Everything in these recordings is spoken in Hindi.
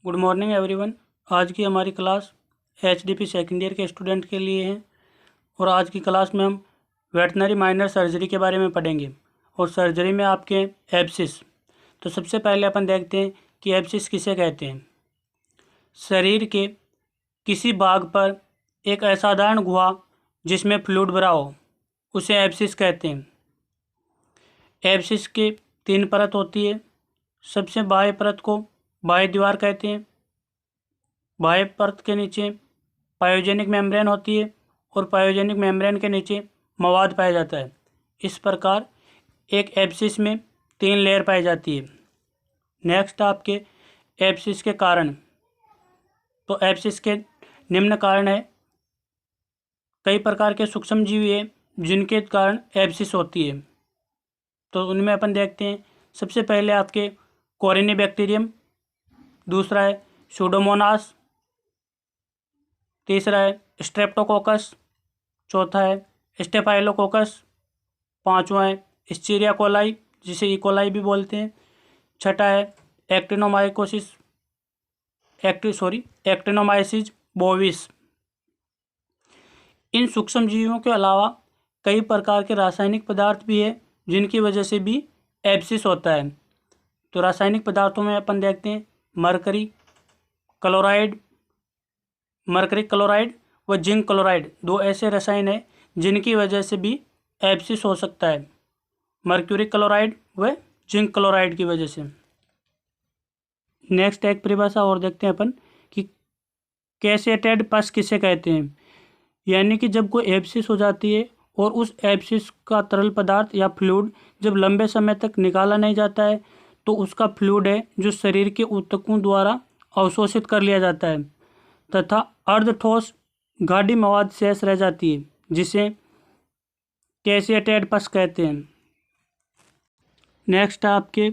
Good morning everyone. आज की हमारी क्लास एचडीपी सेकेंड ईयर के स्टूडेंट के लिए है और आज की क्लास में हम वेटनरी माइनर सर्जरी के बारे में पढ़ेंगे और सर्जरी में आपके एब्सिस। तो सबसे पहले अपन देखते हैं कि एब्सिस किसे कहते हैं। शरीर के किसी भाग पर एक असाधारण गुहा जिसमें फ्लूइड भरा हो उसे एब्सिस कहते हैं। एब्सिस के 3 परत होती है। सबसे बाह्य परत को बाह्य दीवार कहते हैं। बाह्य परत के नीचे पायोजेनिक मेम्ब्रेन होती है और पायोजेनिक मेम्ब्रेन के नीचे मवाद पाया जाता है। इस प्रकार एक एब्सिस में 3 लेयर पाई जाती है। नेक्स्ट आपके एब्सिस के कारण। तो एब्सिस के निम्न कारण है। कई प्रकार के सूक्ष्मजीवी है जिनके कारण एब्सिस होती है। तो उनमें अपन देखते हैं। सबसे पहले आपके कोरिनीबैक्टीरियम, दूसरा है सूडोमोनास, तीसरा है स्ट्रेप्टोकोकस, चौथा है स्टेफाइलोकोकस, पांचवा है एस्चेरिया कोलाई जिसे ई कोलाई भी बोलते हैं, छठा है एक्टिनोमाइसिस बोविस। इन सूक्ष्मजीवियों के अलावा कई प्रकार के रासायनिक पदार्थ भी है जिनकी वजह से भी एब्सिस होता है। तो रासायनिक पदार्थों में अपन देखते हैं मरकरी क्लोराइड व जिंक क्लोराइड, 2 ऐसे रसायन हैं जिनकी वजह से भी एब्सिस हो सकता है। मर्क्यूरी क्लोराइड व जिंक क्लोराइड की वजह से। नेक्स्ट एक परिभाषा और देखते हैं अपन कि कैसेटेड पस किसे कहते हैं। यानी कि जब कोई एब्सिस हो जाती है और उस एब्सिस का तरल पदार्थ या फ्लूइड जब लंबे समय तक निकाला नहीं जाता है तो उसका फ्लूइड है जो शरीर के ऊतकों द्वारा अवशोषित कर लिया जाता है तथा अर्धठोस गाढ़ी मवाद शेष रह जाती है जिसे कैसेटेड पस कहते हैं। नेक्स्ट आपके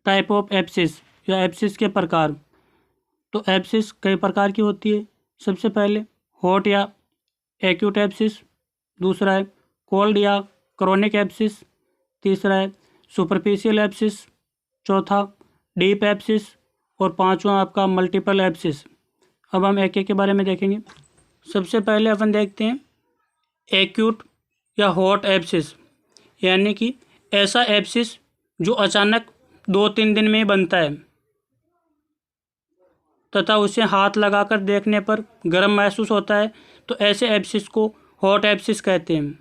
टाइप ऑफ एब्सिस या एब्सिस के प्रकार। तो एब्सिस कई प्रकार की होती है। सबसे पहले हॉट या एक्यूट एब्सिस, दूसरा है कोल्ड या क्रोनिक एब्सिस, तीसरा है सुपरफिशियल एब्सिस, चौथा डीप एब्सिस और पांचवा आपका मल्टीपल एब्सिस। अब हम एक एक के बारे में देखेंगे। सबसे पहले अपन देखते हैं एक्यूट या हॉट एब्सिस, यानी कि ऐसा एब्सिस जो अचानक 2-3 दिन में ही बनता है तथा उसे हाथ लगाकर देखने पर गर्म महसूस होता है, तो ऐसे एब्सिस को हॉट एब्सिस कहते हैं।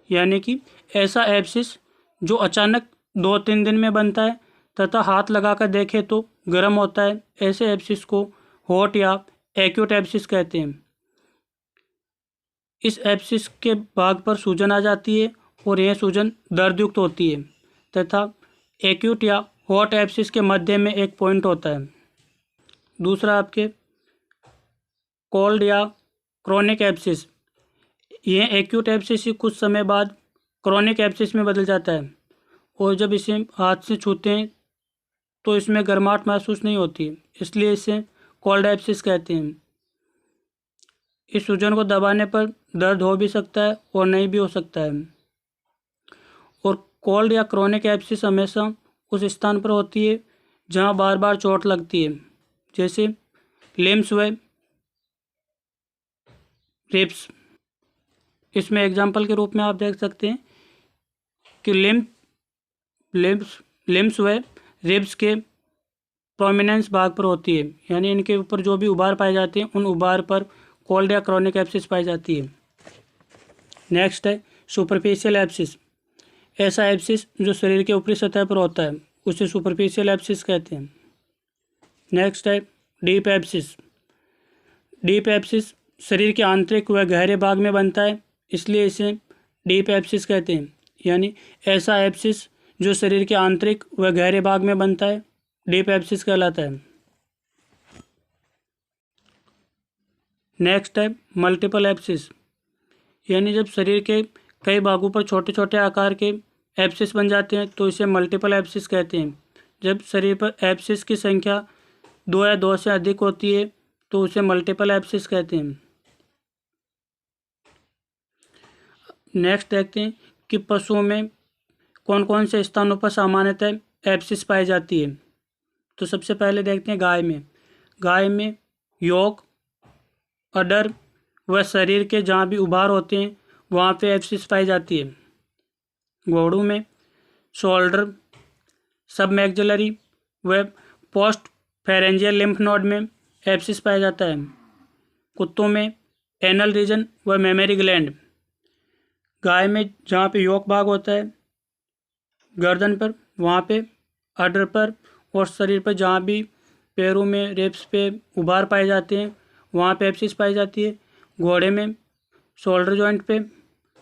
यानी कि ऐसा एब्सिस जो अचानक 2-3 दिन में बनता है तथा हाथ लगाकर देखे तो गर्म होता है, ऐसे एब्सिस को हॉट या एक्यूट एब्सिस कहते हैं। इस एब्सिस के भाग पर सूजन आ जाती है और यह सूजन दर्दयुक्त होती है तथा एक्यूट या हॉट एब्सिस के मध्य में एक पॉइंट होता है। दूसरा आपके कोल्ड या क्रोनिक एब्सिस। यह एक्यूट एब्सिस कुछ समय बाद क्रोनिक एब्सिस में बदल जाता है और जब इसे हाथ से छूते हैं तो इसमें गर्माहट महसूस नहीं होती, इसलिए इसे कोल्ड एब्सिस कहते हैं। इस सूजन को दबाने पर दर्द हो भी सकता है और नहीं भी हो सकता है। और कोल्ड या क्रोनिक एब्सिस हमेशा उस स्थान पर होती है जहां बार बार चोट लगती है, जैसे लिम्स व रिब्स। इसमें एग्जाम्पल के रूप में आप देख सकते हैं कि लिम्स व रिब्स के प्रोमिनेंस भाग पर होती है, यानी इनके ऊपर जो भी उभार पाए जाते हैं उन उभार पर कोल्ड या क्रोनिक एब्सिस पाई जाती है। नेक्स्ट है सुपरफिशियल एब्सिस। ऐसा एब्सिस जो शरीर के ऊपरी सतह पर होता है उसे सुपरफिशियल एब्सिस कहते हैं। नेक्स्ट है डीप एब्सिस। डीप एब्सिस शरीर के आंतरिक व गहरे भाग में बनता है, इसलिए इसे डीप एब्सिस कहते हैं। यानी ऐसा एब्सिस जो शरीर के आंतरिक व गहरे भाग में बनता है डीप एब्सिस कहलाता है। नेक्स्ट है मल्टीपल एब्सिस। यानी जब शरीर के कई भागों पर छोटे छोटे आकार के एब्सिस बन जाते हैं तो इसे मल्टीपल एब्सिस कहते हैं। जब शरीर पर एब्सिस की संख्या 2 या 2 से अधिक होती है तो उसे मल्टीपल एब्सिस कहते हैं। नेक्स्ट देखते हैं कि पशुओं में कौन कौन से स्थानों पर सामान्यतः एब्सिस पाई जाती है। तो तो सबसे पहले देखते हैं गाय में योक, अडर व शरीर के जहाँ भी उभार होते हैं वहाँ पे एब्सिस पाई जाती है। घोड़ों में शोल्डर, सब मैक्सिलरी व पोस्ट फेरेंजियल लिम्फ नोड में एब्सिस पाया जाता है। कुत्तों में एनल रीजन व मेमरी ग्लैंड। गाय में जहाँ पे योक भाग होता है गर्दन पर वहाँ पे, अडर पर और शरीर पर जहाँ भी पैरों में रेप्स पे उभार पाए जाते हैं वहाँ पे एब्सिस पाई जाती है। घोड़े में शोल्डर जॉइंट पे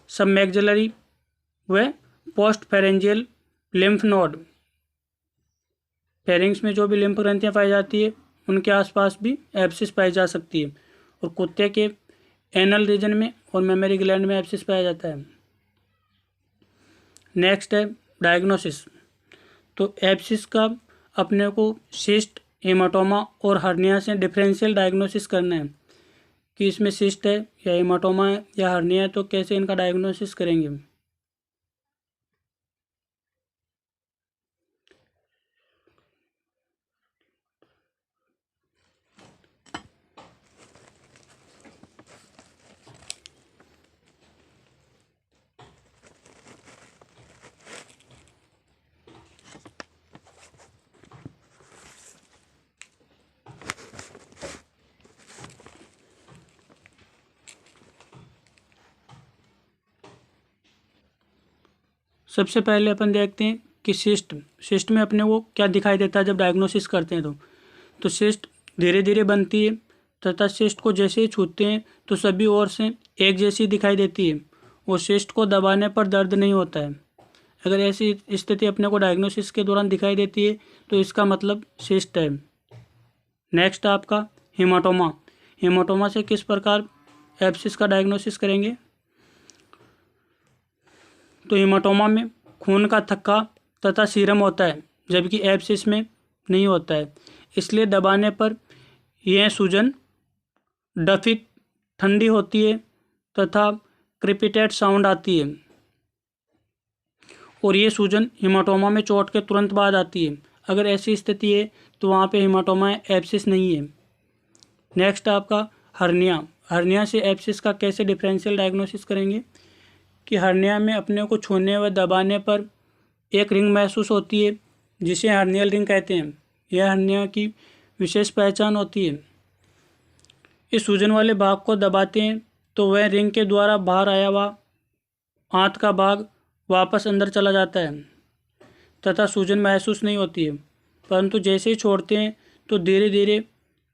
सब मैक्सिलरी व post pharyngeal lymph node. Pharynx में जो भी लिम्फ ग्रंथियाँ पाई जाती है उनके आसपास भी एब्सिस पाई जा सकती है। और कुत्ते के एनल रीजन में और मेमरी ग्लैंड में एब्सिस पाया जाता है। नेक्स्ट है डायग्नोसिस। तो एब्सिस का अपने को सिस्ट, हेमाटोमा और हर्निया से डिफरेंशियल डायग्नोसिस करना है कि इसमें सिस्ट है या हेमाटोमा है या हर्निया है, तो कैसे इनका डायग्नोसिस करेंगे। सबसे पहले अपन देखते हैं कि सिस्ट में अपने को क्या दिखाई देता है जब डायग्नोसिस करते हैं। तो सिस्ट धीरे धीरे बनती है तथा सिस्ट को जैसे ही छूते हैं तो सभी ओर से एक जैसी दिखाई देती है और सिस्ट को दबाने पर दर्द नहीं होता है। अगर ऐसी स्थिति अपने को डायग्नोसिस के दौरान दिखाई देती है तो इसका मतलब सिस्ट है। नेक्स्ट आपका हेमाटोमा। हेमाटोमा से किस प्रकार एब्सिस का डायग्नोसिस करेंगे। तो हेमाटोमा में खून का थक्का तथा सीरम होता है जबकि एब्सिस में नहीं होता है, इसलिए दबाने पर यह सूजन डफी ठंडी होती है तथा क्रिपिटेट साउंड आती है और ये सूजन हेमाटोमा में चोट के तुरंत बाद आती है। अगर ऐसी स्थिति है तो वहाँ पे हेमाटोमा है, एब्सिस नहीं है। नेक्स्ट आपका हर्निया। हर्निया से एब्सिस का कैसे डिफरेंशियल डायग्नोसिस करेंगे कि हर्निया में अपने को छूने व दबाने पर एक रिंग महसूस होती है जिसे हर्नियल रिंग कहते हैं। यह हर्निया की विशेष पहचान होती है। इस सूजन वाले भाग को दबाते हैं तो वह रिंग के द्वारा बाहर आया हुआ आंत का भाग वापस अंदर चला जाता है तथा सूजन महसूस नहीं होती है, परंतु जैसे ही छोड़ते हैं तो धीरे धीरे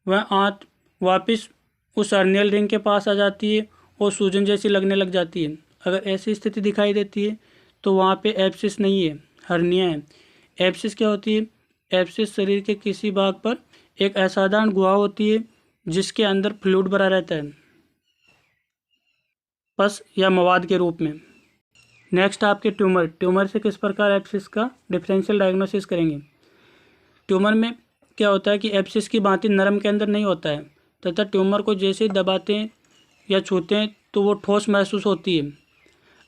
वह आंत वापस उस हर्नियल रिंग के पास आ जाती है और सूजन जैसी लगने लग जाती है। अगर ऐसी स्थिति दिखाई देती है तो वहाँ पे एब्सिस नहीं है, हर्निया है। एब्सिस क्या होती है। एब्सिस शरीर के किसी भाग पर एक असाधारण गुहा होती है जिसके अंदर फ्लूइड भरा रहता है, पस या मवाद के रूप में। नेक्स्ट आपके ट्यूमर से किस प्रकार एब्सिस का डिफरेंशियल डायग्नोसिस करेंगे। ट्यूमर में क्या होता है कि एब्सिस की भांति नरम के अंदर नहीं होता है तथा ट्यूमर को जैसे ही दबाते हैं या छूते हैं तो वो ठोस महसूस होती है।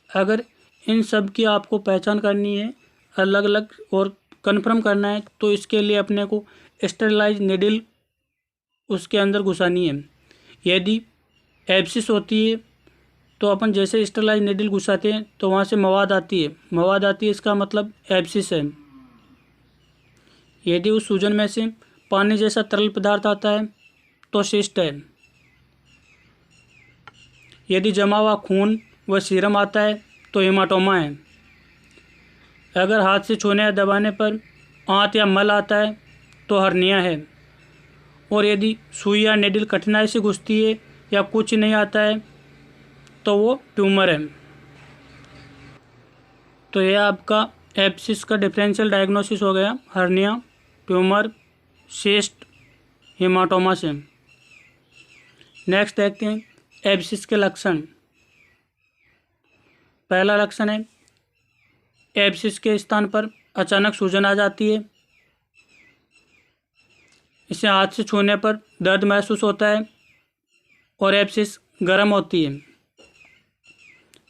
अगर इन सब की आपको पहचान करनी है अलग अलग और कन्फर्म करना है तो इसके लिए अपने को स्टेरिलाइज निडल उसके अंदर घुसानी है। यदि एब्सिस होती है तो अपन जैसे स्टेरिलाइज निडल घुसाते हैं तो वहाँ से मवाद आती है, इसका मतलब एब्सिस है। यदि उस सूजन में से पानी जैसा तरल पदार्थ आता है तो सिस्ट है। यदि जमा हुआ खून व सीरम आता है तो हेमाटोमा है। अगर हाथ से छूने या दबाने पर आंत या मल आता है तो हर्निया है। और यदि सुई या नेडल कठिनाई से घुसती है या कुछ नहीं आता है तो वो ट्यूमर है। तो यह आपका एब्सिस का डिफरेंशियल डायग्नोसिस हो गया हर्निया, ट्यूमर, सिस्ट, हेमाटोमा से। नेक्स्ट देखते हैं एब्सिस के लक्षण। पहला लक्षण है एब्सिस के स्थान पर अचानक सूजन आ जाती है। इसे हाथ से छूने पर दर्द महसूस होता है और एब्सिस गर्म होती है।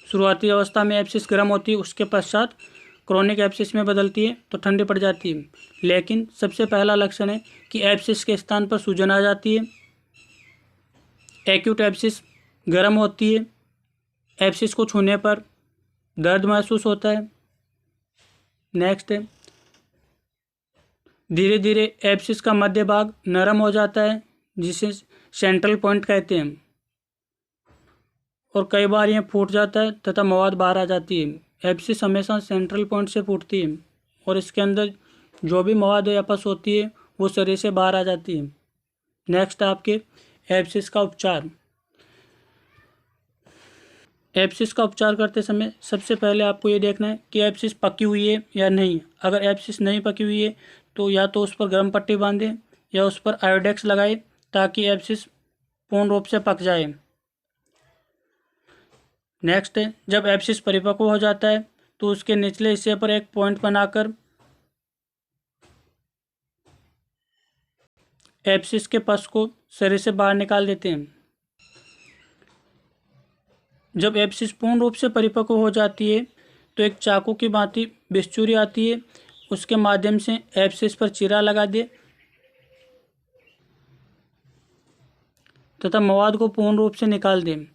शुरुआती अवस्था में एब्सिस गर्म होती है, उसके पश्चात क्रोनिक एब्सिस में बदलती है तो ठंडी पड़ जाती है। लेकिन सबसे पहला लक्षण है कि एब्सिस के स्थान पर सूजन आ जाती है। एक्यूट एब्सिस गर्म होती है। एब्सिस को छूने पर दर्द महसूस होता है। नेक्स्ट है, धीरे धीरे एब्सिस का मध्य भाग नरम हो जाता है, जिसे सेंट्रल पॉइंट कहते हैं, और कई बार यह फूट जाता है तथा मवाद बाहर आ जाती है। एब्सिस हमेशा सेंट्रल पॉइंट से फूटती है और इसके अंदर जो भी मवाद या पस होती है वो शरीर से बाहर आ जाती है। नेक्स्ट आपके एब्सिस का उपचार। एब्सिस का उपचार करते समय सबसे पहले आपको ये देखना है कि एब्सिस पकी हुई है या नहीं। अगर एब्सिस नहीं पकी हुई है तो या तो उस पर गर्म पट्टी बांधें या उस पर आयोडेक्स लगाएं ताकि एब्सिस पूर्ण रूप से पक जाए। नेक्स्ट है, जब एब्सिस परिपक्व हो जाता है तो उसके निचले हिस्से पर एक पॉइंट बनाकर एब्सिस के पस को शरीर से बाहर निकाल देते हैं। जब एब्सिस पूर्ण रूप से परिपक्व हो जाती है तो एक चाकू की भांति बिच्छुरी आती है, उसके माध्यम से एब्सिस पर चीरा लगा दे तथा मवाद को पूर्ण रूप से निकाल दें।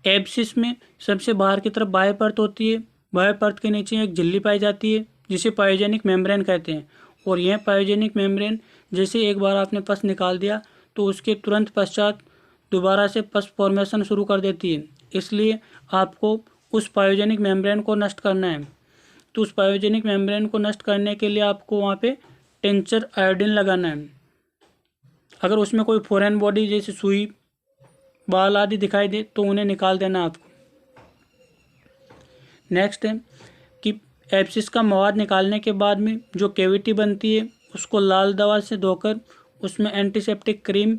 एब्सिस में सबसे बाहर की तरफ बाह्य परत होती है। बाह्य परत के नीचे एक झिल्ली पाई जाती है जिसे पायोजेनिक मेम्ब्रेन कहते हैं, और यह पायोजेनिक मेम्ब्रेन जैसे एक बार आपने पस निकाल दिया तो उसके तुरंत पश्चात दोबारा से पस फॉर्मेशन शुरू कर देती है। इसलिए आपको उस पायोजेनिक मेम्ब्रेन को नष्ट करना है। तो उस पायोजेनिक मेम्ब्रेन को नष्ट करने के लिए आपको वहाँ पे टिंचर आयोडीन लगाना है। अगर उसमें कोई फॉरेन बॉडी जैसे सुई, बाल आदि दिखाई दे तो उन्हें निकाल देना आपको। नेक्स्ट है कि एब्सिस का मवाद निकालने के बाद में जो कैविटी बनती है उसको लाल दवा से धोकर उसमें एंटीसेप्टिक क्रीम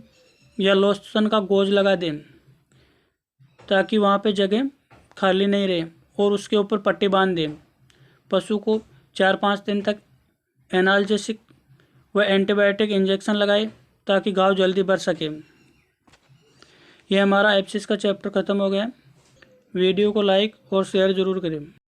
या लोशन का गोज लगा दें ताकि वहाँ पे जगह खाली नहीं रहे, और उसके ऊपर पट्टी बांध दें। पशु को 4-5 दिन तक एनाल्जेसिक व एंटीबायोटिक इंजेक्शन लगाए ताकि घाव जल्दी बढ़ सके। यह हमारा एब्सिस का चैप्टर ख़त्म हो गया। वीडियो को लाइक और शेयर ज़रूर करें।